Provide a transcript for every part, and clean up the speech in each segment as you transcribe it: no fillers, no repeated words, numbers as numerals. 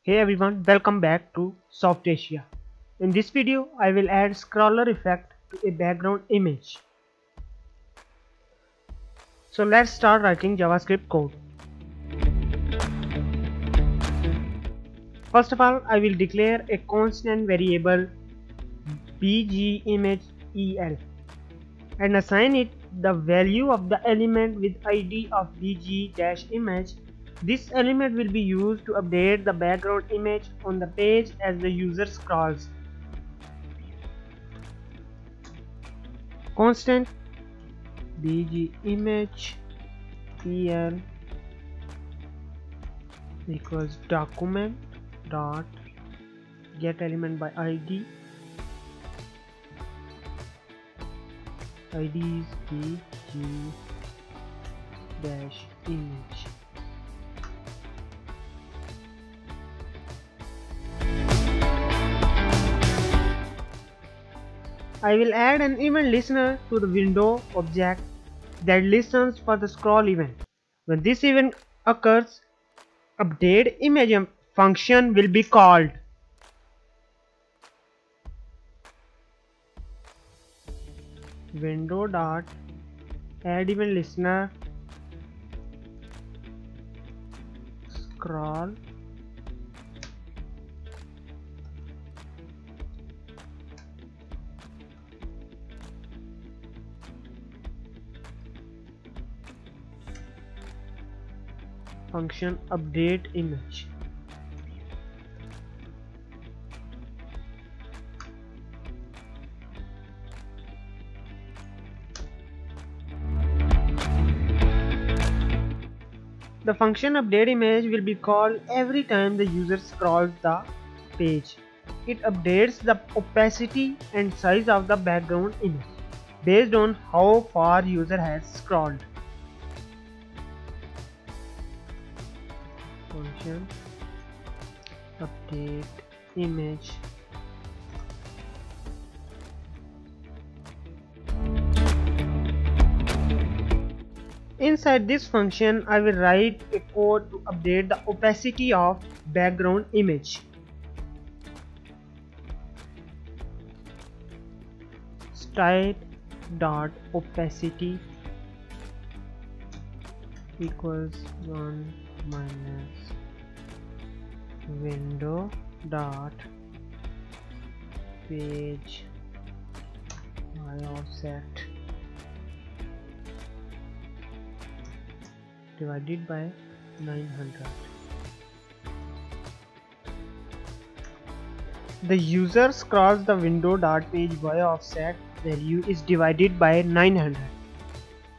Hey everyone, welcome back to Soft Asia. In this video, I will add scroller effect to a background image. So let's start writing JavaScript code. First of all, I will declare a constant variable bgImageEL and assign it the value of the element with ID of bg-image. This element will be used to update the background image on the page as the user scrolls. Constant bgImageEL equals document dot get element by ID. ID is bg-image. I will add an event listener to the window object that listens for the scroll event. When this event occurs, update image function will be called. Window dot add event listener scroll function update image. The function update image will be called every time the user scrolls the page. It updates the opacity and size of the background image based on how far user has scrolled. Function update image. Inside this function, I will write a code to update the opacity of background image. Style.opacity equals 1 minus window dot page by offset divided by 900. The user scrolls the window dot page by offset value is divided by 900.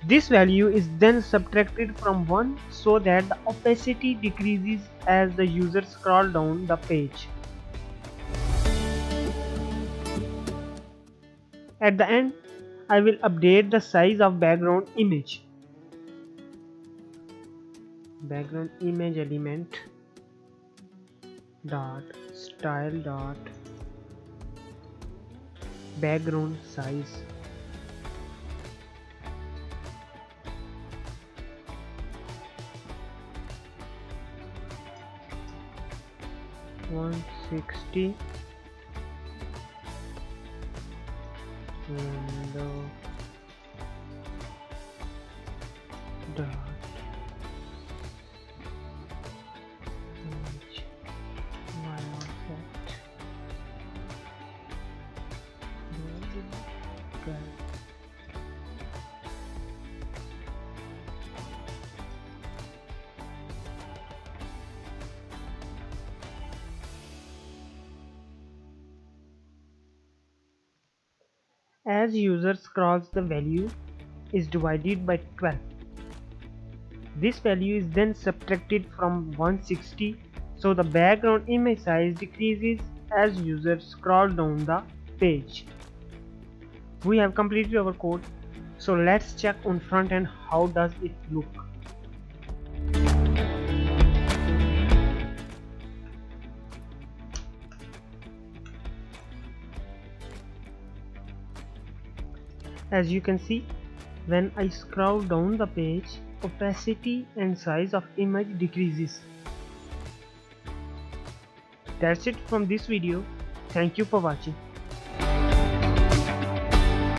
This value is then subtracted from 1 so that the opacity decreases as the user scrolls down the page. At the end, I will update the size of background image. Background image element dot style dot background size (160) window dot as user scrolls, the value is divided by 12. This value is then subtracted from 160 so the background image size decreases as user scroll down the page. We have completed our code, so let's check on front end how does it look. As you can see, when I scroll down the page, opacity and size of image decreases. That's it from this video. Thank you for watching.